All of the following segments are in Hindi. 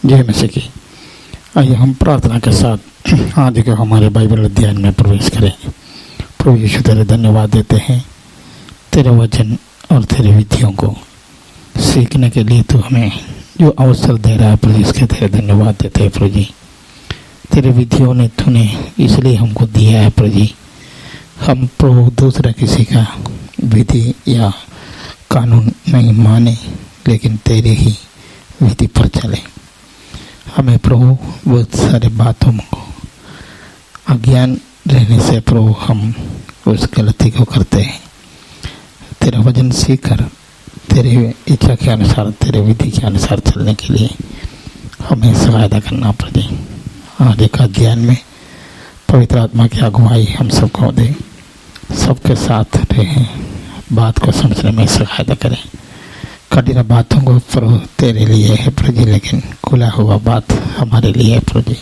जय मसीह की। आइए हम प्रार्थना के साथ आज के हमारे बाइबल अध्ययन में प्रवेश करें। प्रभु यीशु तेरे धन्यवाद देते हैं तेरे वचन और तेरे विधियों को सीखने के लिए तू हमें जो अवसर दे रहा है प्रभु, इसके तेरे धन्यवाद देते हैं प्रभु जी। तेरे विधियों ने तूने इसलिए हमको दिया है प्रभु जी। हम प्रभु दूसरा किसी का विधि या कानून नहीं माने, लेकिन तेरे ही विधि पर चले। हमें प्रभु बहुत सारे बातों को अज्ञान रहने से प्रभु हम उस गलती को करते हैं। तेरा वचन सीखकर तेरे इच्छा के अनुसार, तेरे विधि के अनुसार चलने के लिए हमें सहायता करना प्रभु। आज एक अध्ययन में पवित्र आत्मा की अगुवाई हम सबको दे, सबके साथ रहे, बात को समझने में सहायता करें। कठिन बातों को प्रभु तेरे लिए है प्रभु, लेकिन खुला हुआ बात हमारे लिए है प्रभु।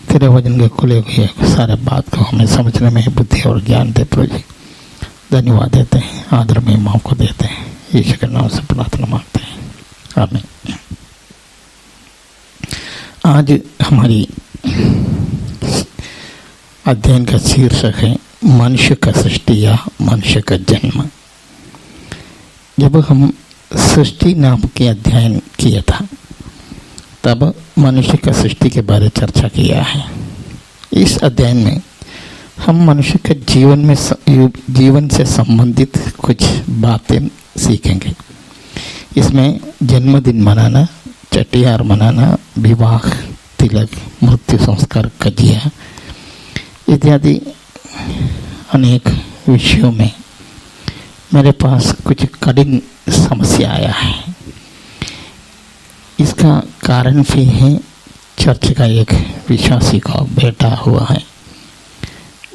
तेरे वचन के खुले हुए सारे बात को हमें समझने में बुद्धि और ज्ञान दे प्रभु। धन्यवाद देते हैं, आदर में माँ को देते हैं, यीशु के नाम से प्रार्थना मांगते हैं, आमीन। आज हमारी अध्ययन का शीर्षक है मनुष्य का सृष्टि या मनुष्य का जन्म। जब हम सृष्टि नाम के अध्ययन किया था तब मनुष्य का सृष्टि के बारे में चर्चा किया है। इस अध्ययन में हम मनुष्य के जीवन से संबंधित कुछ बातें सीखेंगे। इसमें जन्मदिन मनाना, छठियार मनाना, विवाह, तिलक, मृत्यु संस्कार, कजिया इत्यादि अनेक विषयों में मेरे पास कुछ कठिन समस्या आया है। इसका कारण भी है, चर्च का एक विश्वासी का बेटा हुआ है,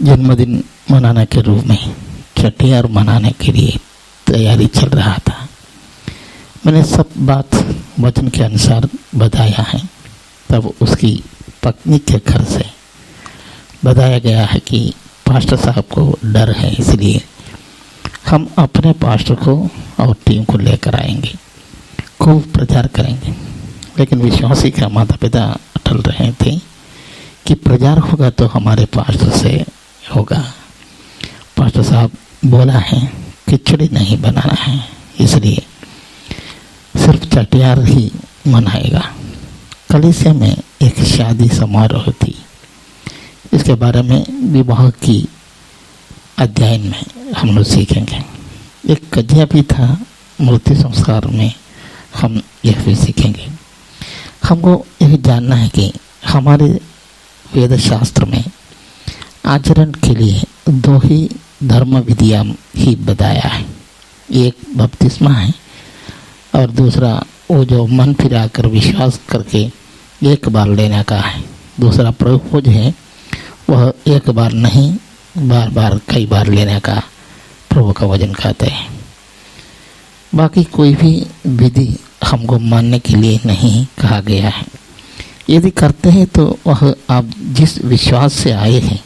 जन्मदिन मनाने के रूप में छठियार मनाने के लिए तैयारी चल रहा था। मैंने सब बात वचन के अनुसार बताया है। तब उसकी पत्नी के घर से बताया गया है कि पास्टर साहब को डर है, इसलिए हम अपने पास्टर को और टीम को लेकर आएंगे, खूब प्रचार करेंगे। लेकिन विश्वासी का माता पिता अटल रहे थे कि प्रचार होगा तो हमारे पास्टर से होगा। पास्टर साहब बोला है खिचड़ी नहीं बनाना है, इसलिए सिर्फ छठियार ही मनाएगा। कलीसिया में एक शादी समारोह थी, इसके बारे में विवाह की अध्ययन में हम लोग सीखेंगे। एक कजिया भी था, मृत्यु संस्कार में हम यह भी सीखेंगे। हमको यह जानना है कि हमारे वेद शास्त्र में आचरण के लिए दो ही धर्म विधियां ही बताया है। एक बपतिस्मा है और दूसरा वो जो मन फिरा कर विश्वास करके एक बार लेने का है। दूसरा प्रभु है, वह एक बार नहीं बार बार कई बार लेने का प्रभु का वचन कहते हैं। बाकी कोई भी विधि हमको मानने के लिए नहीं कहा गया है। यदि करते हैं तो वह आप जिस विश्वास से आए हैं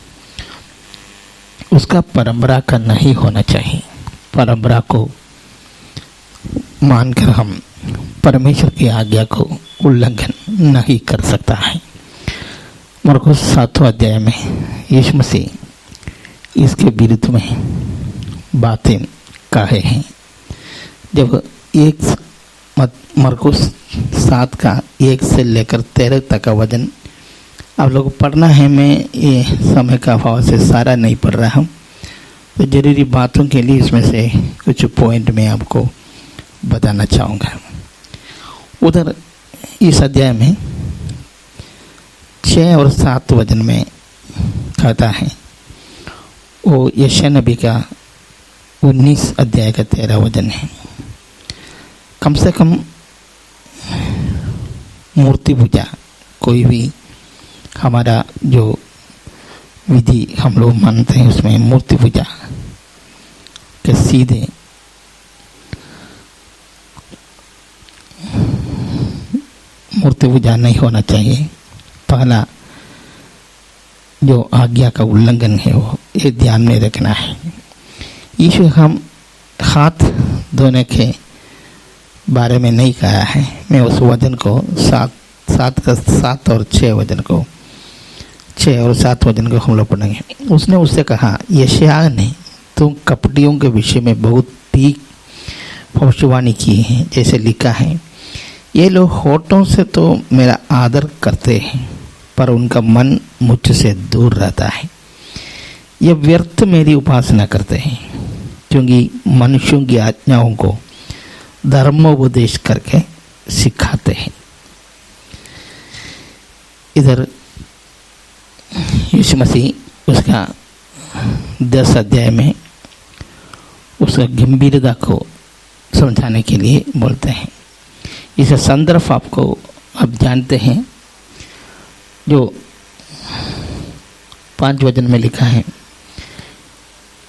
उसका परंपरा का नहीं होना चाहिए। परंपरा को मानकर हम परमेश्वर की आज्ञा को उल्लंघन नहीं कर सकता है। मरकुस 7वां अध्याय में यीशु मसीह इसके विरुद्ध में बातें कहे हैं। जब मरकुस 7 का 1 से लेकर 13 तक का वचन आप लोग पढ़ना है। मैं ये समय का अभाव से सारा नहीं पढ़ रहा हूँ, तो जरूरी बातों के लिए इसमें से कुछ पॉइंट मैं आपको बताना चाहूँगा। उधर इस अध्याय में 6 और 7 वचन में कहता है, वो यशायाह नबी का 19 अध्याय का 13 वचन है। कम से कम मूर्ति पूजा, कोई भी हमारा जो विधि हम लोग मानते हैं उसमें मूर्ति पूजा के सीधे मूर्ति पूजा नहीं होना चाहिए। पहला जो आज्ञा का उल्लंघन है वो ये ध्यान में रखना है। यीशु हम हाथ धोने के बारे में नहीं कहा है। मैं उस वचन को 7 7 और 6 वचन को 6 और 7 वचन को हम लोग पढ़ेंगे। उसने उससे कहा, यशायाह ने तुम कपटियों के विषय में बहुत ठीक भविष्यवाणी की है। जैसे लिखा है, ये लोग होठों से तो मेरा आदर करते हैं, पर उनका मन मुझसे दूर रहता है। ये व्यर्थ मेरी उपासना करते हैं, क्योंकि मनुष्यों की आज्ञाओं को धर्मोपदेश करके सिखाते हैं। इधर यीशु मसीह उसका 10 अध्याय में उसका गंभीरता को समझाने के लिए बोलते हैं। इस संदर्भ आपको आप जानते हैं, जो 5 वचन में लिखा है।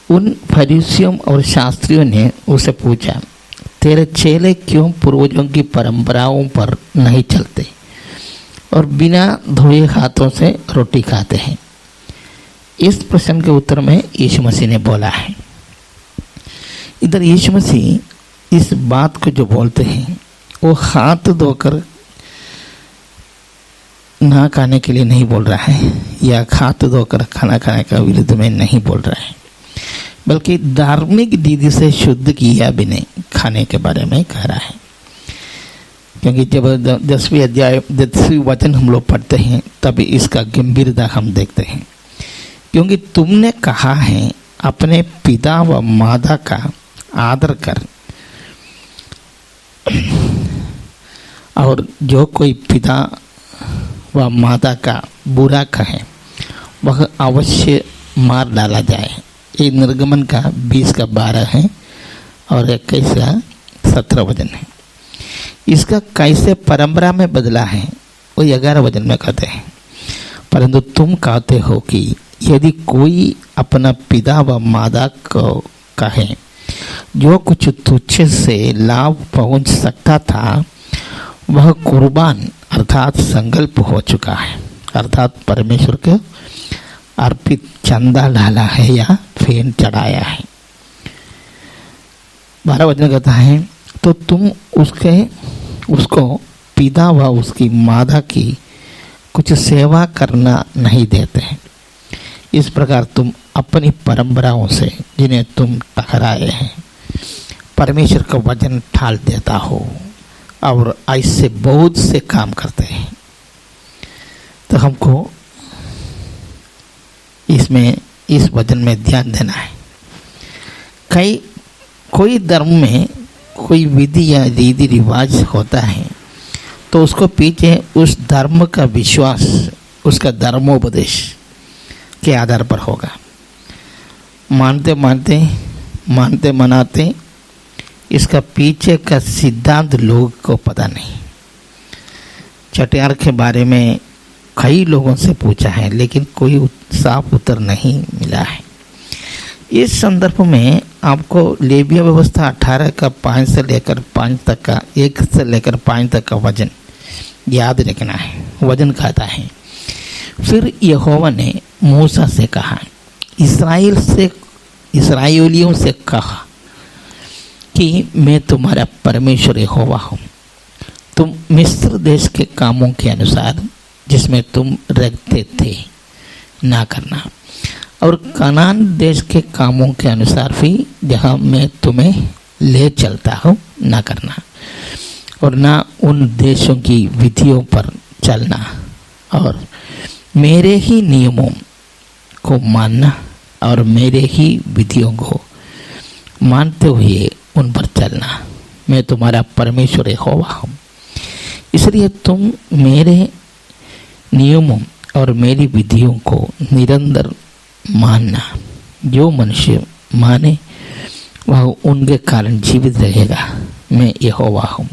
उन फरीसियों और शास्त्रियों ने उसे पूछा, तेरे चेले क्यों पूर्वजों की परंपराओं पर नहीं चलते और बिना धोए हाथों से रोटी खाते हैं? इस प्रश्न के उत्तर में यीशु मसीह ने बोला है। इधर यीशु मसीह इस बात को जो बोलते हैं वो हाथ धोकर ना खाने के लिए नहीं बोल रहा है, या हाथ धोकर खाना खाने का विरुद्ध में नहीं बोल रहा है, बल्कि धार्मिक विधि से शुद्ध किया बिना खाने के बारे में कह रहा है। क्योंकि जब 10वीं अध्याय 10वीं वचन हम लोग पढ़ते हैं तब इसका गंभीरता हम देखते हैं। क्योंकि तुमने कहा है, अपने पिता व माता का आदर कर, और जो कोई पिता व माता का बुरा कहे वह अवश्य मार डाला जाए। ये निर्गमन का 20 का 12 है और 21 का 17 वचन है। इसका कैसे परंपरा में बदला है वो 11 वचन में कहते हैं। परंतु तुम कहते हो कि यदि कोई अपना पिता व माता को कहे, जो कुछ तुच्छ से लाभ पहुंच सकता था वह कुर्बान अर्थात संकल्प हो चुका है, अर्थात परमेश्वर के अर्पित चंदा डाला है या फेन चढ़ाया है। 12 वचन कहता है, तो तुम उसको पिता व उसकी माता की कुछ सेवा करना नहीं देते हैं। इस प्रकार तुम अपनी परंपराओं से, जिन्हें तुम टकराए हैं, परमेश्वर का वचन ठाल देता हो और ऐसे बहुत से काम करते हैं। तो हमको इसमें इस वचन में ध्यान देना है। कोई धर्म में कोई विधि या रीति रिवाज होता है तो उसको पीछे उस धर्म का विश्वास, उसका धर्मोपदेश के आधार पर होगा। मानते मनाते इसका पीछे का सिद्धांत लोगों को पता नहीं। चटियार के बारे में कई लोगों से पूछा है, लेकिन कोई साफ उत्तर नहीं मिला है। इस संदर्भ में आपको लेविया व्यवस्था 18 का 5 से लेकर 5 तक का 1 से लेकर 5 तक का वचन याद रखना है। वचन कहता है, फिर यहोवा ने मूसा से कहा, इस्राएलियों से कहा कि मैं तुम्हारा परमेश्वर यहोवा हूँ। तुम मिस्र देश के कामों के अनुसार जिसमें तुम रहते थे ना करना, और कनान देश के कामों के अनुसार भी जहाँ मैं तुम्हें ले चलता हूँ ना करना, और ना उन देशों की विधियों पर चलना, और मेरे ही नियमों को मानना और मेरे ही विधियों को मानते हुए उन पर चलना। मैं तुम्हारा परमेश्वर यहोवा हूँ। इसलिए तुम मेरे नियमों और मेरी विधियों को निरंतर मानना। जो मनुष्य माने वह उनके कारण जीवित रहेगा। मैं यहोवा हूँ।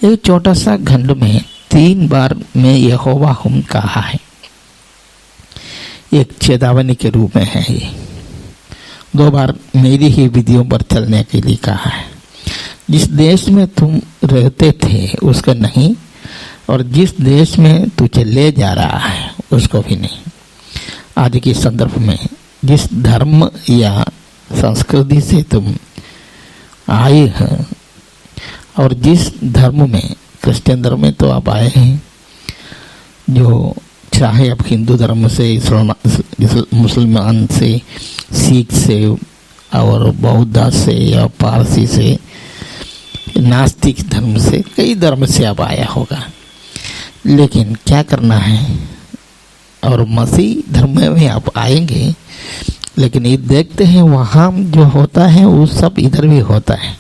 एक छोटा सा खंड में 3 बार मैं यहोवा हूँ कहा है। एक चेतावनी के रूप में है ये। 2 बार मेरी ही विधियों पर चलने के लिए कहा है। जिस देश में तुम रहते थे उसका नहीं, और जिस देश में तुझे ले जा रहा है उसको भी नहीं। आज के संदर्भ में जिस धर्म या संस्कृति से तुम आए हैं और जिस धर्म में क्रिश्चियन धर्म में तो आप आए हैं, जो चाहे आप हिंदू धर्म से, मुसलमान से, सिख से और बौद्ध से या पारसी से, नास्तिक धर्म से, कई धर्म से आप आया होगा। लेकिन क्या करना है, और मसीह धर्म में भी आप आएंगे, लेकिन ये देखते हैं वहाँ जो होता है वो सब इधर भी होता है,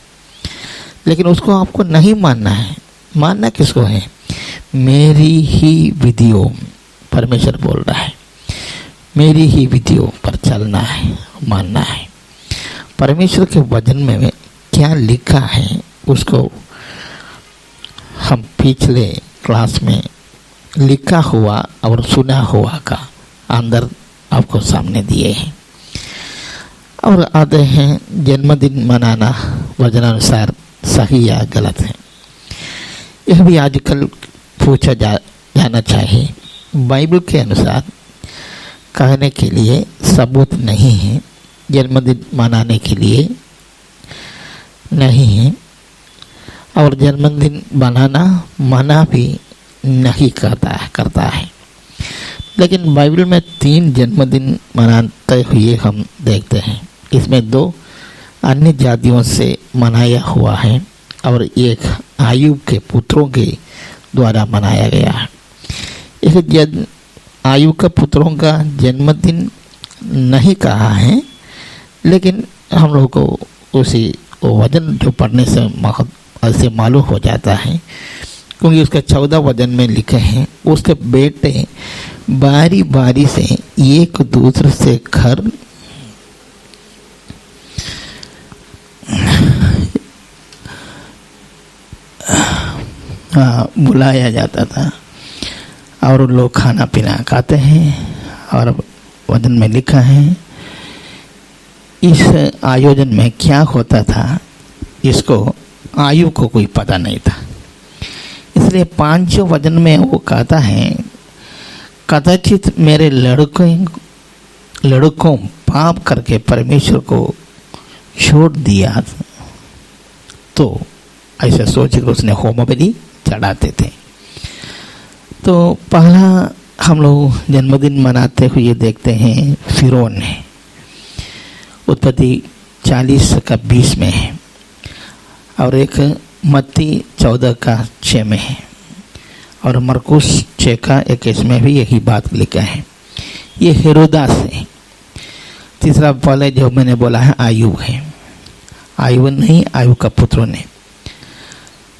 लेकिन उसको आपको नहीं मानना है। मानना किसको है? मेरी ही विधियों, परमेश्वर बोल रहा है, मेरी ही विधियों पर चलना है, मानना है। परमेश्वर के वचन में क्या लिखा है उसको हम पिछले क्लास में लिखा हुआ और सुना हुआ का अंदर आपको सामने दिए हैं। और आते हैं जन्मदिन मनाना वचनानुसार सही या गलत है, यह भी आजकल पूछा जाना चाहिए। बाइबल के अनुसार कहने के लिए सबूत नहीं है, जन्मदिन मनाने के लिए नहीं है, और जन्मदिन बनाना मना भी नहीं करता है। लेकिन बाइबल में 3 जन्मदिन मनाते हुए हम देखते हैं। इसमें 2 अन्य जातियों से मनाया हुआ है और एक आयुब के पुत्रों के द्वारा मनाया गया है। एक आयुब के पुत्रों का जन्मदिन नहीं कहा है, लेकिन हम लोग को उसी वजन जो पढ़ने से ऐसे मालूम हो जाता है, क्योंकि उसके 14 वजन में लिखे हैं, उसके बेटे बारी बारी से एक दूसरे से घर बुलाया जाता था और लोग खाना पीना खाते हैं। और वचन में लिखा है इस आयोजन में क्या होता था इसको आयु को कोई पता नहीं था। इसलिए 5 वचन में वो कहता है, कदाचित मेरे लड़कों पाप करके परमेश्वर को छोड़ दिया, तो ऐसा सोचकर उसने होम बलि चढ़ाते थे। तो पहला हम लोग जन्मदिन मनाते हुए देखते हैं फिरौन है। उत्पत्ति 40:20 में है और एक मत्ती 14:6 में है और मरकुस 6:21 में भी यही बात लिखा है। ये हेरोदास है। तीसरा पहले जो मैंने बोला है आयुब है, आयुब नहीं, आयुब का पुत्रों ने।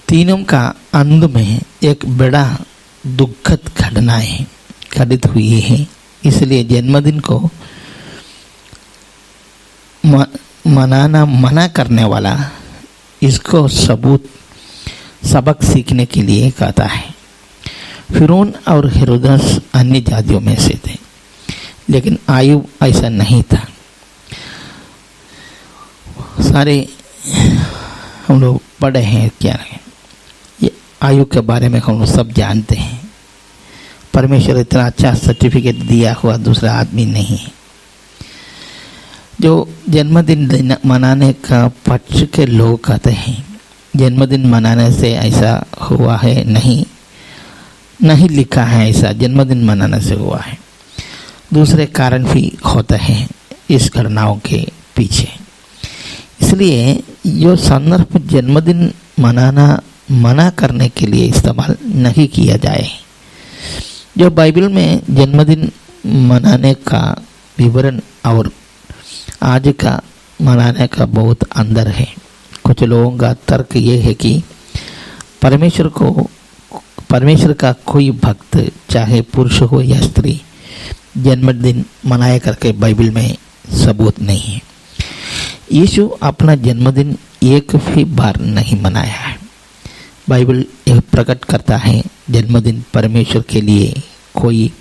तीनों का अंत में एक बड़ा दुखद घटनाएं घटित हुई है। इसलिए जन्मदिन को मनाना मना करने वाला इसको सबक सीखने के लिए कहता है। फिरौन और हेरोदस अन्य जातियों में से थे, लेकिन आयुब ऐसा नहीं था। सारे हम लोग पढ़े हैं, क्या है ये आयुब के बारे में हम लोग सब जानते हैं। परमेश्वर इतना अच्छा सर्टिफिकेट दिया हुआ दूसरा आदमी नहीं है। जो जन्मदिन मनाने का पक्ष के लोग कहते हैं जन्मदिन मनाने से ऐसा हुआ है, नहीं लिखा है ऐसा जन्मदिन मनाने से हुआ है। दूसरे कारण भी होते हैं इस घटनाओं के पीछे। इसलिए जो संदर्भ जन्मदिन मनाना मना करने के लिए इस्तेमाल नहीं किया जाए। जो बाइबल में जन्मदिन मनाने का विवरण और आज का मनाने का बहुत अंदर है। कुछ लोगों का तर्क ये है कि परमेश्वर का कोई भक्त, चाहे पुरुष हो या स्त्री, जन्मदिन मनाया करके बाइबल में सबूत नहीं है। यीशु अपना जन्मदिन एक भी बार नहीं मनाया है। बाइबल यह प्रकट करता है जन्मदिन परमेश्वर के लिए कोई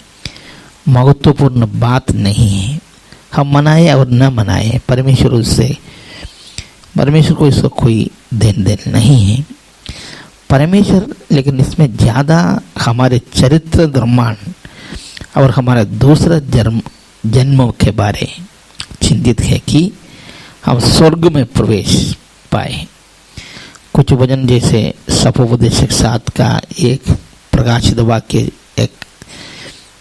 महत्वपूर्ण बात नहीं है। हम मनाए और न मनाए, परमेश्वर को इसको कोई देन नहीं है। परमेश्वर लेकिन इसमें ज़्यादा हमारे चरित्र निर्माण और हमारे दूसरा जन्मों के बारे चिंतित है कि हम स्वर्ग में प्रवेश पाए। कुछ वचन जैसे सपोपदेशक 7 का एक, प्रकाशित वाक्य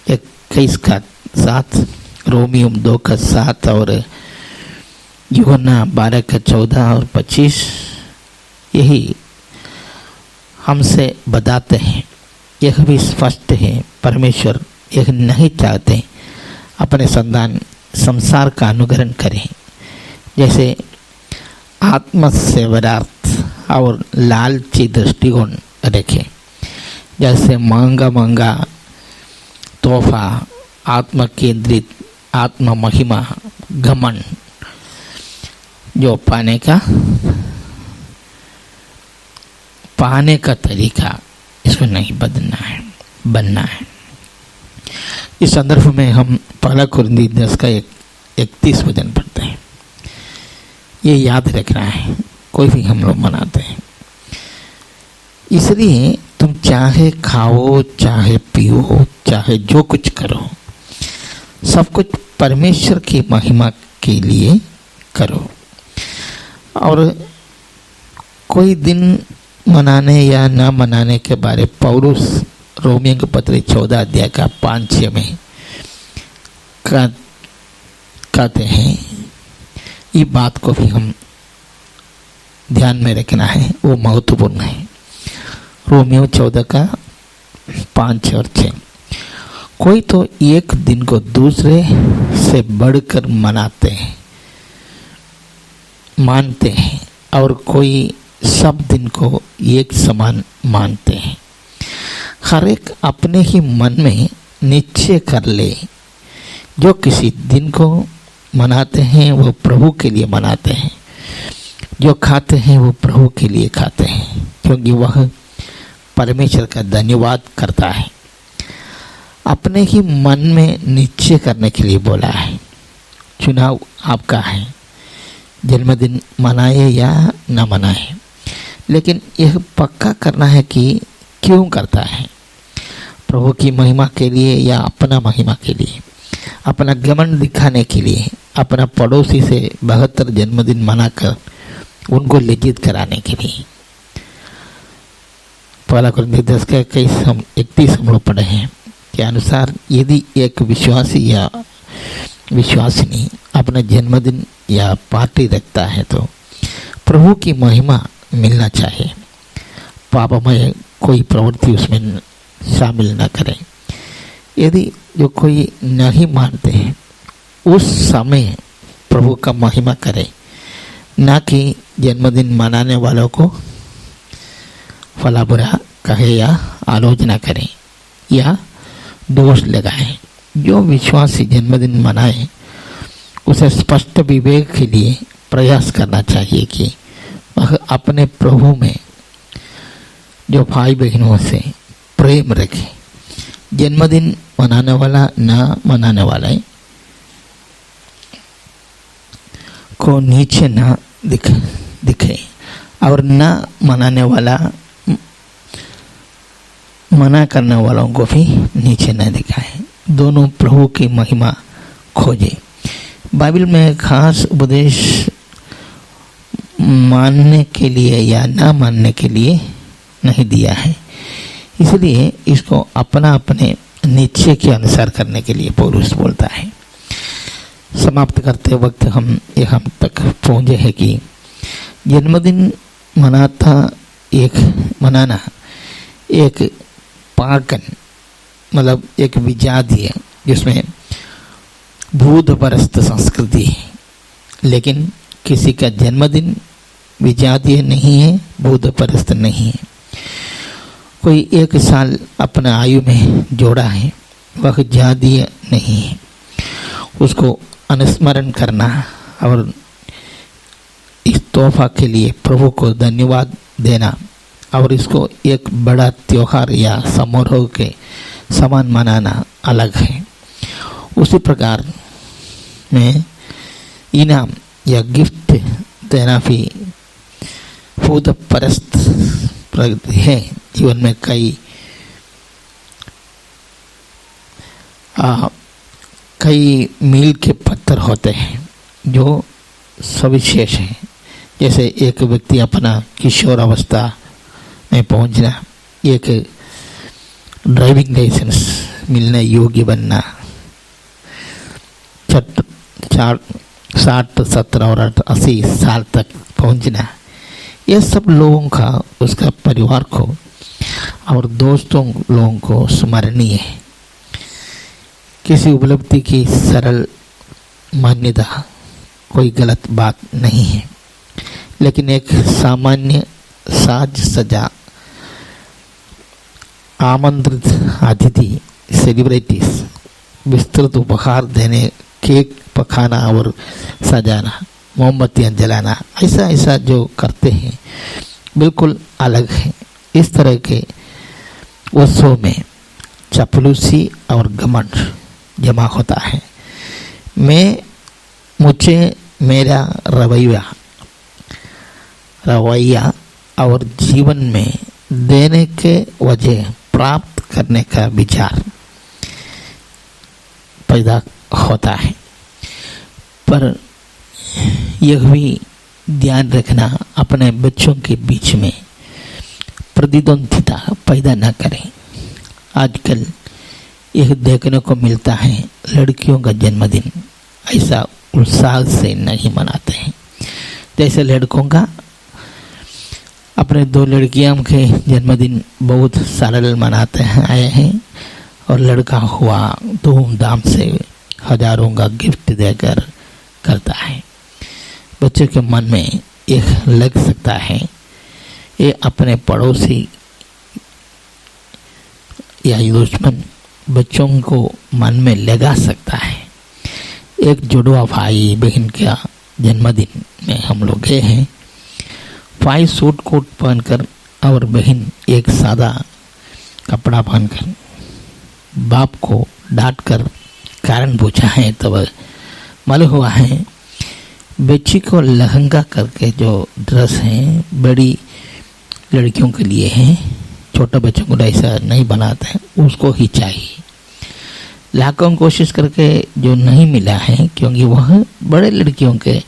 21 का 7, रोमियो 2 का 7 और यूहन्ना 12 का 14 और 25 यही हमसे बताते हैं। यह भी स्पष्ट है, परमेश्वर यह नहीं चाहते अपने संतान संसार का अनुकरण करें, जैसे आत्मसेवरार्थ और लालची दृष्टिकोण रखें, जैसे महंगा महंगा तोहफा, आत्म केंद्रित आत्म महिमा, घमंड जो पाने का तरीका, इसको नहीं बनना है। इस संदर्भ में हम 1 कुरिन्थी 10 का 31 वचन पढ़ते हैं। ये याद रखना है, कोई भी हम लोग मनाते हैं। इसलिए तुम चाहे खाओ, चाहे पियो, चाहे जो कुछ करो, सब कुछ परमेश्वर की महिमा के लिए करो। और कोई दिन मनाने या न मनाने के बारे पौलुस रोमियो के पत्र 14 अध्याय का 5-6 में कहते हैं। ये बात को भी हम ध्यान में रखना है, वो महत्वपूर्ण है। रोमियो 14 का 5 और 6, कोई तो एक दिन को दूसरे से बढ़कर मानते हैं और कोई सब दिन को एक समान मानते हैं। हर एक अपने ही मन में निश्चय कर ले, जो किसी दिन को मनाते हैं वो प्रभु के लिए मनाते हैं, जो खाते हैं वो प्रभु के लिए खाते हैं, क्योंकि वह परमेश्वर का धन्यवाद करता है। अपने ही मन में निश्चय करने के लिए बोला है। चुनाव आपका है, जन्मदिन मनाए या न मनाए, लेकिन यह पक्का करना है कि क्यों करता है, प्रभु की महिमा के लिए या अपना महिमा के लिए, अपना घमंड दिखाने के लिए, अपना पड़ोसी से 72 जन्मदिन मनाकर उनको लज्जित कराने के लिए। 1 कुरिन्थी 10 का 31 हम लोग पढ़े हैं के अनुसार, यदि एक विश्वासी या विश्वासिनी अपना जन्मदिन या पार्टी रखता है तो प्रभु की महिमा मिलना चाहिए। पापमय कोई प्रवृत्ति उसमें शामिल न करें। यदि जो कोई नहीं मानते हैं उस समय प्रभु का महिमा करें, ना कि जन्मदिन मनाने वालों को फला बुरा कहे या आलोचना करें या दोष लगाएं। जो विश्वासी जन्मदिन मनाए उसे स्पष्ट विवेक के लिए प्रयास करना चाहिए कि वह अपने प्रभु में जो भाई बहनों से प्रेम रखे। जन्मदिन मनाने वाला न मनाने वाला को नीचे न दिखे और न मनाने वाला मना करने वालों को भी नीचे न दिखाए। दोनों प्रभु की महिमा खोजे। बाइबल में खास उपदेश मानने के लिए या ना मानने के लिए नहीं दिया है, इसलिए इसको अपने निश्चय के अनुसार करने के लिए पौलुस बोलता है। समाप्त करते वक्त हम यहाँ तक पहुँचे हैं कि जन्मदिन मनाना एक पागन मतलब एक विजातीय जिसमें भूत परस्त संस्कृति है, लेकिन किसी का जन्मदिन विजातीय नहीं है, भूत परस्त नहीं है। कोई 1 साल अपना आयु में जोड़ा है, वह जातीय नहीं है। उसको अनुस्मरण करना और इस तोहफा के लिए प्रभु को धन्यवाद देना और इसको एक बड़ा त्योहार या समारोह के समान मनाना अलग है। उसी प्रकार में इनाम या गिफ्ट देना भी भूत परस्त प्रगति है। जीवन में कई मील के पत्थर होते हैं जो सविशेष हैं, जैसे एक व्यक्ति अपना किशोर अवस्था में पहुंचना, एक ड्राइविंग लाइसेंस मिलने योग्य बनना, 60, 70 और 80 साल तक पहुंचना, यह सब लोगों का, उसका परिवार को और दोस्तों लोगों को स्मरणीय है। किसी उपलब्धि की सरल मान्यता कोई गलत बात नहीं है, लेकिन एक सामान्य साज सजा आमंत्रित अतिथि, सेलिब्रिटीज, विस्तृत उपहार देने, केक पकाना और सजाना, मोमबत्तियां जलाना, ऐसा जो करते हैं बिल्कुल अलग है। इस तरह के उत्सव में चापलूसी और घमंड जमा होता है। मुझे मेरा रवैया और जीवन में देने के वजह प्राप्त करने का विचार पैदा होता है, पर यह भी ध्यान रखना अपने बच्चों के बीच में प्रतिद्वंद्विता पैदा न करें। आजकल यह देखने को मिलता है, लड़कियों का जन्मदिन ऐसा उत्साह से नहीं मनाते हैं जैसे लड़कों का। अपने 2 लड़कियां के जन्मदिन बहुत सरल मनाते हैं आए हैं, और लड़का हुआ धूमधाम से हजारों का गिफ्ट देकर करता है। बच्चे के मन में यह लग सकता है, ये अपने पड़ोसी या दुश्मन बच्चों को मन में लगा सकता है। एक जुड़वा भाई बहन का जन्मदिन में हम लोग गए हैं। भाई सूट कोट पहनकर और बहन एक सादा कपड़ा पहनकर बाप को डांटकर कारण पूछा है, तब मालूम हुआ है बच्ची को लहंगा करके जो ड्रेस है बड़ी लड़कियों के लिए है, छोटे बच्चों को ऐसा नहीं बनाते हैं, उसको ही चाहिए। लाखों कोशिश करके जो नहीं मिला है, क्योंकि वह बड़े लड़कियों के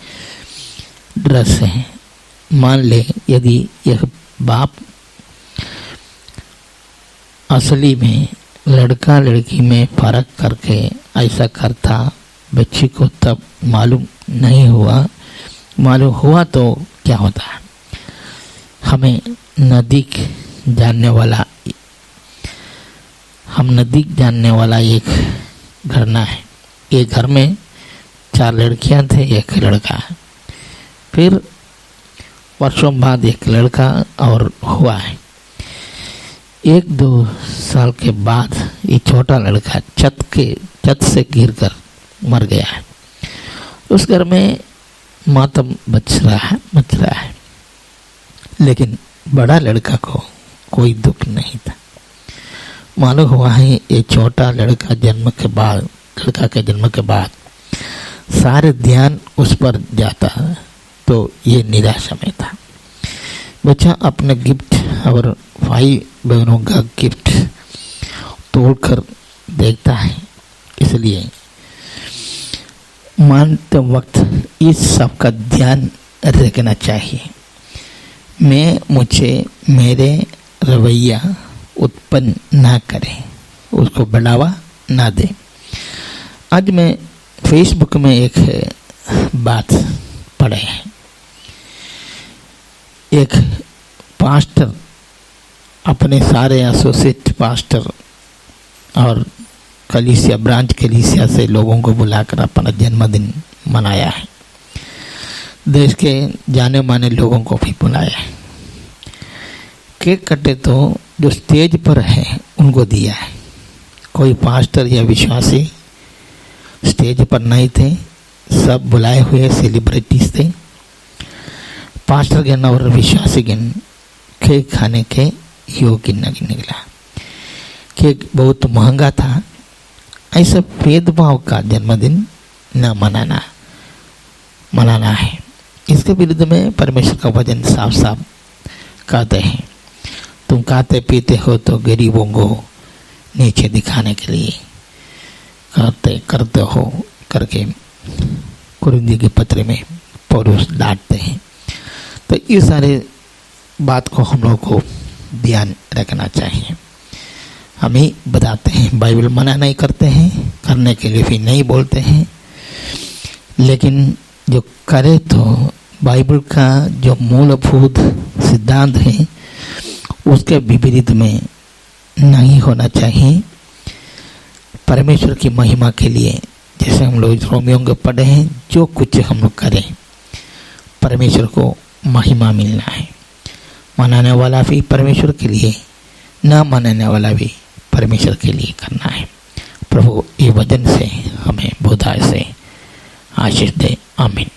ड्रेस हैं। मान ले यदि यह बाप असली में लड़का लड़की में फर्क करके ऐसा करता, बच्ची को तब मालूम नहीं हुआ, मालूम हुआ तो क्या होता है। हम नजदीक जानने वाला एक घटना है। एक घर में 4 लड़कियां थे, एक लड़का। फिर वर्षों बाद एक लड़का और हुआ है। 1-2 साल के बाद ये छोटा लड़का छत से गिरकर मर गया है। उस घर में मातम मच रहा है, लेकिन बड़ा लड़का को कोई दुख नहीं था। मालूम हुआ है ये छोटा लड़का के जन्म के बाद सारे ध्यान उस पर जाता है, तो ये निराशा में था। बच्चा अपने गिफ्ट और भाई बहनों का गिफ्ट तोड़कर देखता है, इसलिए मानते वक्त इस सब का ध्यान रखना चाहिए। मुझे मेरे रवैया उत्पन्न ना करें, उसको बढ़ावा ना दें। आज मैं फेसबुक में एक बात पढ़े हैं। एक पास्टर अपने सारे एसोसिएट पास्टर और ब्रांच कलीसिया से लोगों को बुलाकर अपना जन्मदिन मनाया है। देश के जाने माने लोगों को भी बुलाया है। केक कटे तो जो स्टेज पर है उनको दिया है। कोई पास्टर या विश्वासी स्टेज पर नहीं थे, सब बुलाए हुए सेलिब्रिटीज थे। पास्टर गण और विश्वासी गण केक खाने के योग्य नहीं निकला। केक बहुत महंगा था। ऐसा भेदभाव का जन्मदिन न मनाना है। इसके विरुद्ध में परमेश्वर का वचन साफ साफ कहते हैं, तुम खाते पीते हो तो गरीबों को नीचे दिखाने के लिए करते हो करके कुरिन्थियों के पत्र में पौलुस डांटते हैं। तो ये सारे बात को हम लोग को ध्यान रखना चाहिए। हम ही बताते हैं, बाइबल मना नहीं करते हैं, करने के लिए भी नहीं बोलते हैं, लेकिन जो करे तो बाइबल का जो मूलभूत सिद्धांत है उसके विपरीत में नहीं होना चाहिए। परमेश्वर की महिमा के लिए, जैसे हम लोग रोमियों के पढ़े हैं, जो कुछ हम लोग करें परमेश्वर को महिमा मिलना है। मनाने वाला भी परमेश्वर के लिए, ना मनाने वाला भी परमेश्वर के लिए करना है। प्रभु ये वचन से हमें बहुतायत से आशीष दे। आमीन।